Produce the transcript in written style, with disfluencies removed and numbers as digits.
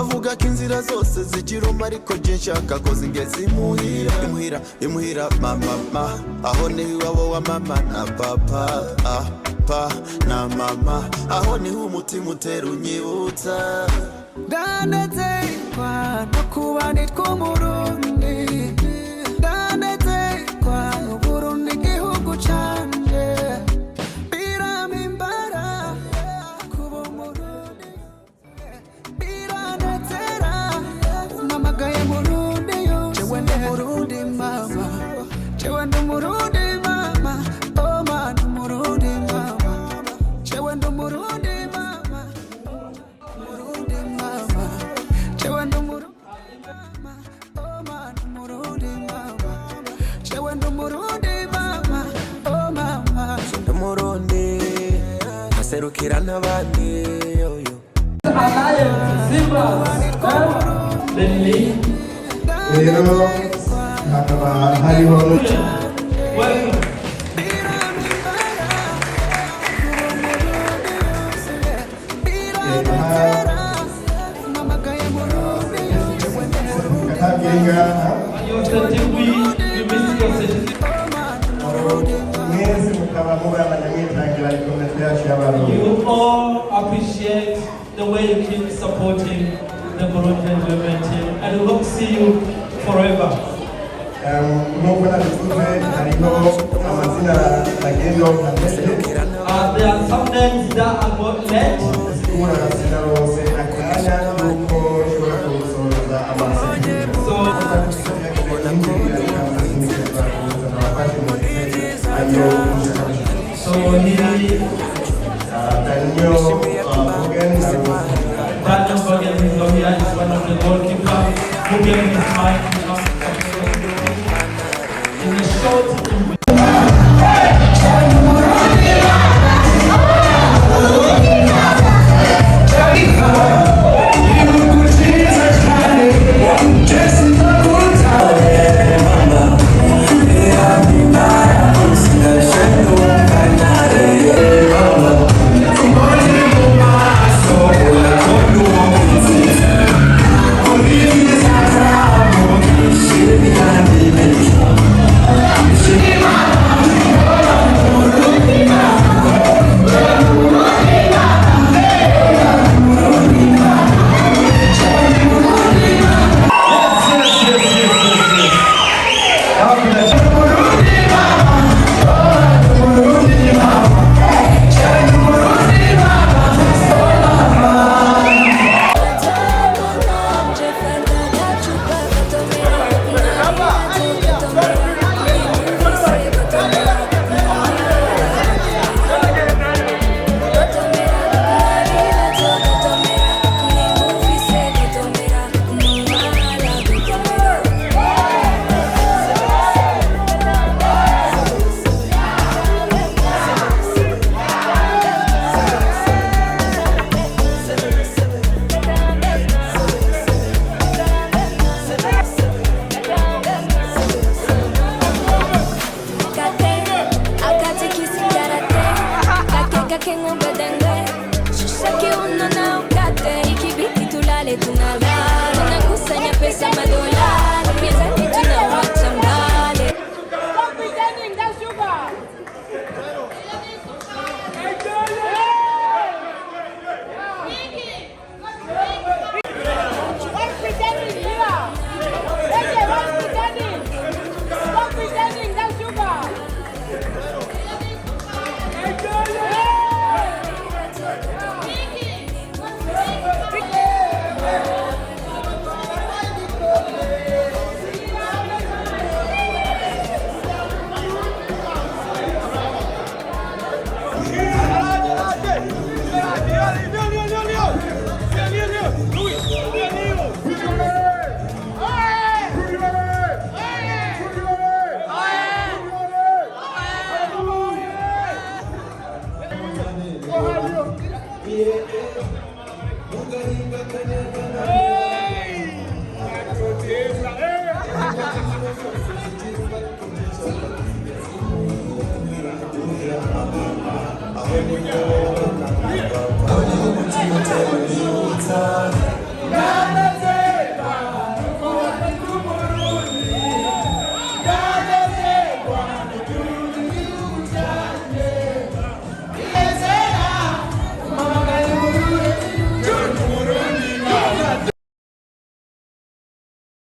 bavuga ko inzira zose zigira ariko je nshaka ko zingeze imuhira mama aho ni iwabo wa mama na papa pa na mama aho ni umutima utera unyibutsa ndanezerwa no kuba nitwa Umurundi ndanezerwa n'Uburundi igihugu canje biramimbara kuba Umurundi biranezera umamagaye Murundi jewe ndi Murundi mama jewe ndi Murundi mama oh man Murundi mama jewe ndi Murundi mama Murundi mama jewe ndi Murundi mama oh man Murundi mama jewe ndi Murundi mama oh mama ndi Murundi naserukira n'abandi yoyo rero hakaba hariho You all appreciate the way you keep supporting the Burundian development team, and we hope to see you forever. There are some names that are got left. Daniel Bogan is one of the goalkeepers who gave his mind.